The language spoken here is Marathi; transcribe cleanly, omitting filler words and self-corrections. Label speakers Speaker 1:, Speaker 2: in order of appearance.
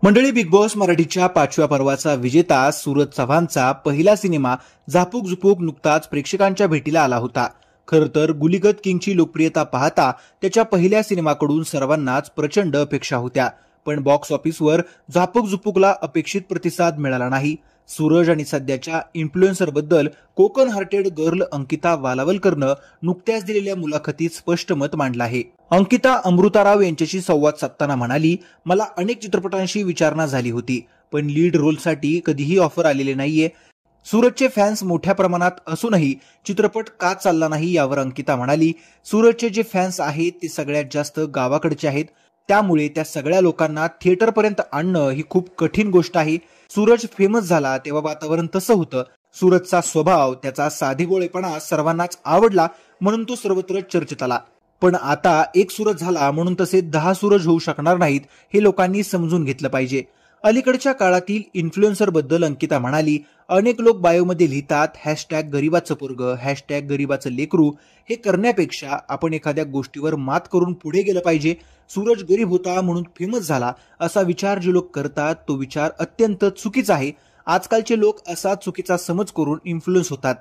Speaker 1: मंडळी, बिग बॉस मराठीच्या 5व्या पर्वाचा विजेता सूरज चव्हाणचा पहिला सिनेमा झापूक झुपूक नुकताच प्रेक्षकांच्या भेटीला आला होता. खरं तर गुलीगत किंगची लोकप्रियता पाहता त्याच्या पहिल्या सिनेमाकडून सर्वांनाच प्रचंड अपेक्षा होत्या, पण बॉक्स ऑफिसवर झापूक झुपूकला अपेक्षित प्रतिसाद मिळाला नाही. सूरज आणि सध्याच्या इन्फ्लुएन्सर बद्दल कोकण हार्टेड गर्ल अंकिता वालावलकरनं नुकत्याच दिलेल्या मुलाखतीत स्पष्ट मत मांडलं आहे. अंकिता अमृता राव यांच्याशी संवाद साधताना म्हणाली, मला अनेक चित्रपटांशी विचारणा झाली होती, पण लीड रोलसाठी कधीही ऑफर आलेले नाहीये. सूरजचे फॅन्स मोठ्या प्रमाणात असूनही चित्रपट का चालला नाही यावर अंकिता म्हणाली, सूरजचे जे फॅन्स आहेत ते सगळ्यात जास्त गावाकडचे आहेत, त्यामुळे त्या सगळ्या लोकांना थिएटरपर्यंत आणणं ही खूप कठीण गोष्ट आहे. सूरज फेमस झाला तेव्हा वातावरण तसं होतं. सूरजचा स्वभाव, त्याचा साधेभोळेपणा सर्वांनाच आवडला म्हणून तो सर्वत्र चर्चेत आला. पण आता एक सूरज झाला म्हणून तसे 10 सूरज होऊ शकणार नाहीत, हे लोकांनी समजून घेतलं पाहिजे. अलीकडच्या काळातील इन्फ्लुएन्सर बद्दल अंकिता म्हणाली, अनेक लोक बायोमध्ये लिहितात #गरीबाचं पोरगं, #गरीबाचं लेकरू. हे करण्यापेक्षा आपण एखाद्या गोष्टीवर मात करून पुढे गेलं पाहिजे. सूरज गरीब होता म्हणून फेमस झाला असा विचार जे लोक करतात तो विचार अत्यंत चुकीचा आहे. आजकालचे लोक असा चुकीचा समज करून इन्फ्लुएन्स होतात.